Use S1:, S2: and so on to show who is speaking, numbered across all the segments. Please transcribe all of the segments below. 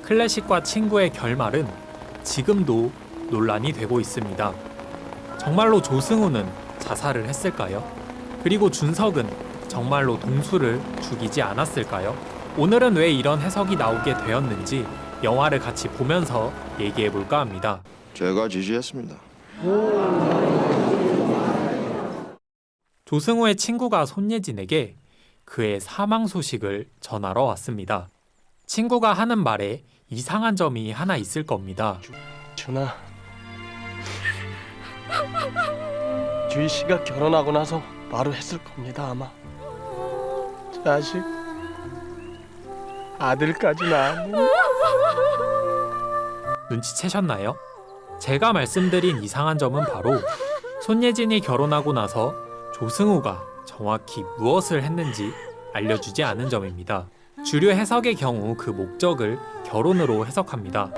S1: 클래식과 친구의 결말은 지금도 논란이 되고 있습니다. 정말로 조승우는 자살을 했을까요? 그리고 준석은 정말로 동수를 죽이지 않았을까요? 오늘은 왜 이런 해석이 나오게 되었는지 영화를 같이 보면서 얘기해볼까 합니다.
S2: 제가 지시했습니다.
S1: 조승우의 친구가 손예진에게 그의 사망 소식을 전하러 왔습니다. 친구가 하는 말에 이상한 점이 하나 있을 겁니다.
S3: 준아, 주희 씨가 결혼하고 나서 바로 했을 겁니다 아마. 자식, 아들까지 낳았네.
S1: 눈치채셨나요? 제가 말씀드린 이상한 점은 바로 손예진이 결혼하고 나서 조승우가 정확히 무엇을 했는지 알려주지 않은 점입니다. 주류 해석의 경우 그 목적을 결혼으로 해석합니다.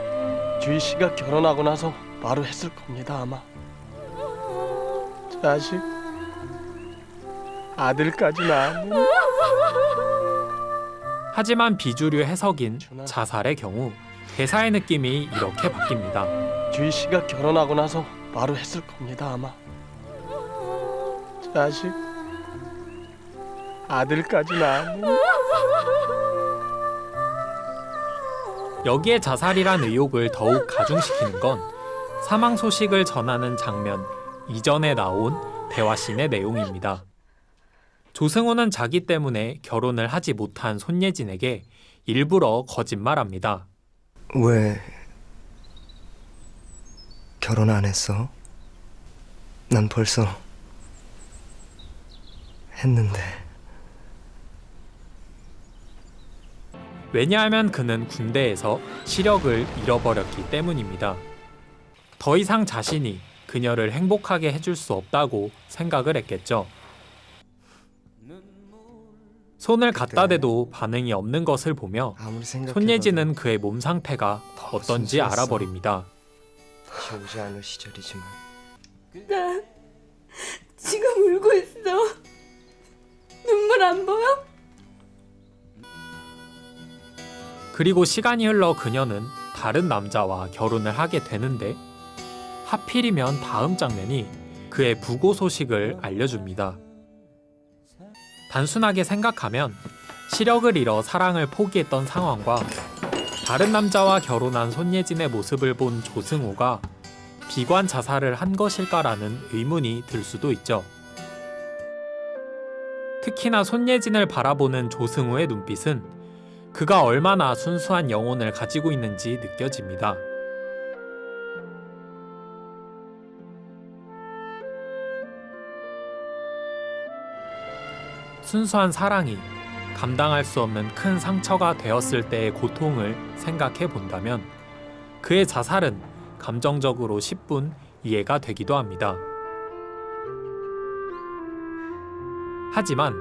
S3: 주희 씨가 결혼하고 나서 바로 했을 겁니다 아마. 자식, 아들까지 낳았네.
S1: 하지만 비주류 해석인 자살의 경우 대사의 느낌이 이렇게 바뀝니다.
S3: 주희 씨가 결혼하고 나서 바로 했을 겁니다 아마. 자식, 아들까지 낳았네.
S1: 여기에 자살이란 의혹을 더욱 가중시키는 건 사망 소식을 전하는 장면 이전에 나온 대화씬의 내용입니다. 조승우는 자기 때문에 결혼을 하지 못한 손예진에게 일부러 거짓말합니다.
S4: 왜 결혼 안 했어? 난 벌써 했는데.
S1: 왜냐하면 그는 군대에서 시력을 잃어버렸기 때문입니다. 더 이상 자신이 그녀를 행복하게 해줄 수 없다고 생각을 했겠죠. 손을 갖다 대도 반응이 없는 것을 보며
S4: 아무리 생각해봐도
S1: 손예진은 그의 몸 상태가
S4: 더
S1: 어떤지
S4: 순수했어.
S1: 알아버립니다.
S4: 다시 오지 않을 시절이지만
S5: 나 지금 울고 있어. 눈물 안 보여?
S1: 그리고 시간이 흘러 그녀는 다른 남자와 결혼을 하게 되는데 하필이면 다음 장면이 그의 부고 소식을 알려줍니다. 단순하게 생각하면 시력을 잃어 사랑을 포기했던 상황과 다른 남자와 결혼한 손예진의 모습을 본 조승우가 비관 자살을 한 것일까라는 의문이 들 수도 있죠. 특히나 손예진을 바라보는 조승우의 눈빛은 그가 얼마나 순수한 영혼을 가지고 있는지 느껴집니다. 순수한 사랑이 감당할 수 없는 큰 상처가 되었을 때의 고통을 생각해 본다면 그의 자살은 감정적으로 10분 이해가 되기도 합니다. 하지만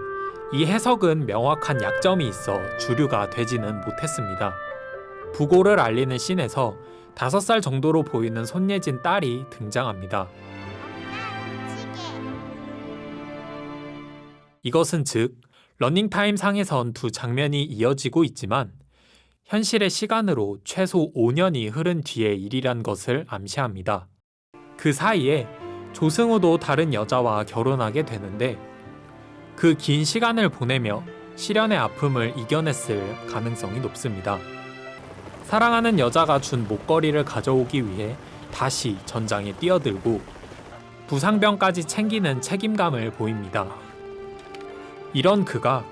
S1: 이 해석은 명확한 약점이 있어 주류가 되지는 못했습니다. 부고를 알리는 씬에서 5살 정도로 보이는 손예진 딸이 등장합니다. 이것은 즉 러닝타임 상에선 두 장면이 이어지고 있지만 현실의 시간으로 최소 5년이 흐른 뒤의 일이란 것을 암시합니다. 그 사이에 조승우도 다른 여자와 결혼하게 되는데 그 긴 시간을 보내며 시련의 아픔을 이겨냈을 가능성이 높습니다. 사랑하는 여자가 준 목걸이를 가져오기 위해 다시 전장에 뛰어들고 부상병까지 챙기는 책임감을 보입니다. 이런 그가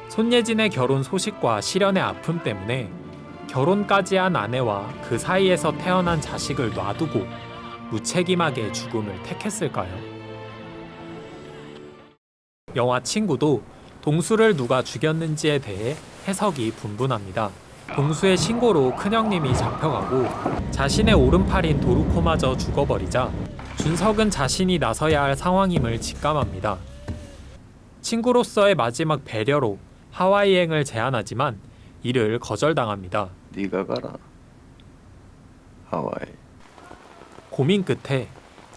S1: 손예진의 결혼 소식과 시련의 아픔 때문에 결혼까지 한 아내와 그 사이에서 태어난 자식을 놔두고 무책임하게 죽음을 택했을까요? 영화 친구도 동수를 누가 죽였는지에 대해 해석이 분분합니다. 동수의 신고로 큰형님이 잡혀가고 자신의 오른팔인 도루코마저 죽어버리자 준석은 자신이 나서야 할 상황임을 직감합니다. 친구로서의 마지막 배려로 하와이 여행을 제안하지만 이를 거절당합니다.
S2: 네가 가라. 하와이.
S1: 고민 끝에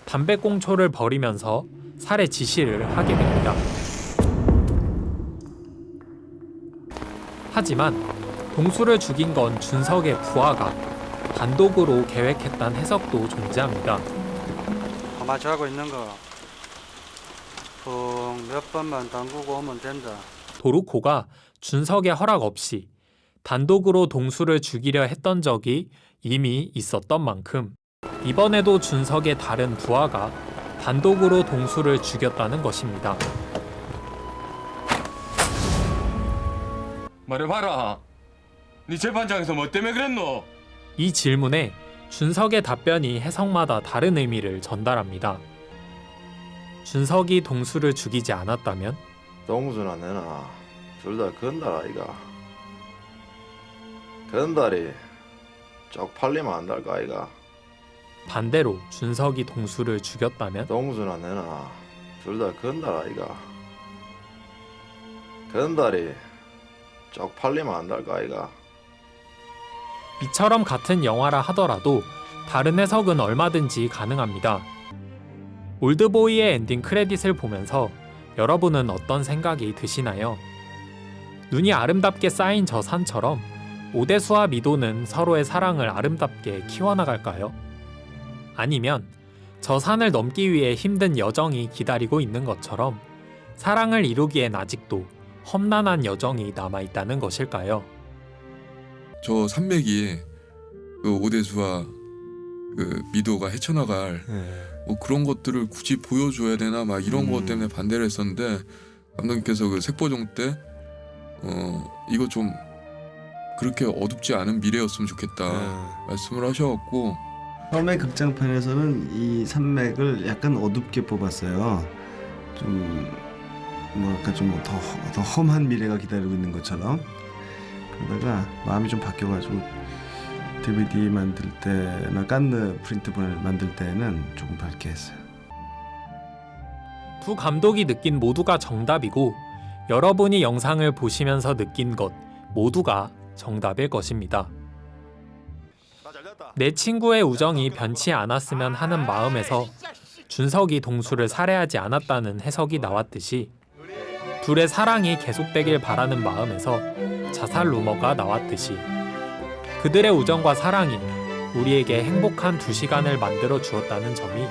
S1: 담배꽁초를 버리면서 살해 지시를 하게 됩니다. 하지만 동수를 죽인 건 준석의 부하가 단독으로 계획했다는 해석도 존재합니다.
S6: 가마치 하고 있는 거 몇 번만 담그고 오면 된다.
S1: 도루코가 준석의 허락 없이 단독으로 동수를 죽이려 했던 적이 이미 있었던 만큼 이번에도 준석의 다른 부하가 단독으로 동수를 죽였다는 것입니다.
S7: 말해봐라. 네 재판장에서 뭐 때문에 그랬노?
S1: 이 질문에 준석의 답변이 해석마다 다른 의미를 전달합니다. 준석이 동수를 죽이지 않았다면
S2: 동수나 내나 둘 다 건달 아이가. 건달이 쪽팔리면 안 달 거 아이가.
S1: 반대로 준석이 동수를 죽였다면
S2: 동수나 내나 둘 다 건달 아이가. 건달이 쪽팔리면 안 달 거 아이가.
S1: 이처럼 같은 영화라 하더라도 다른 해석은 얼마든지 가능합니다. 올드보이의 엔딩 크레딧을 보면서 여러분은 어떤 생각이 드시나요? 눈이 아름답게 쌓인 저 산처럼 오대수와 미도는 서로의 사랑을 아름답게 키워나갈까요? 아니면 저 산을 넘기 위해 힘든 여정이 기다리고 있는 것처럼 사랑을 이루기엔 아직도 험난한 여정이 남아있다는 것일까요?
S8: 저 산맥이 그 오대수와 그 미도가 헤쳐나갈 뭐 그런 것들을 굳이 보여줘야 되나 막 이런 것 때문에 반대를 했었는데 감독님께서 그 색보정 때 이거 좀 그렇게 어둡지 않은 미래였으면 좋겠다 말씀을 하셔갖고
S9: 처음에 극장편에서는 이 산맥을 약간 어둡게 뽑았어요. 좀 뭐랄까 좀 더 험한 미래가 기다리고 있는 것처럼. 그러다가 마음이 좀 바뀌어가지고 DVD 만들 때나 깐느 프린트본을 만들 때는 조금 밝게 했어요.
S1: 두 감독이 느낀 모두가 정답이고 여러분이 영상을 보시면서 느낀 것 모두가 정답일 것입니다. 내 친구의 우정이 변치 않았으면 하는 마음에서 준석이 동수를 살해하지 않았다는 해석이 나왔듯이 둘의 사랑이 계속되길 바라는 마음에서 자살 루머가 나왔듯이 그들의 우정과 사랑이 우리에게 행복한 2시간을 만들어 주었다는 점이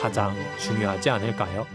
S1: 가장 중요하지 않을까요?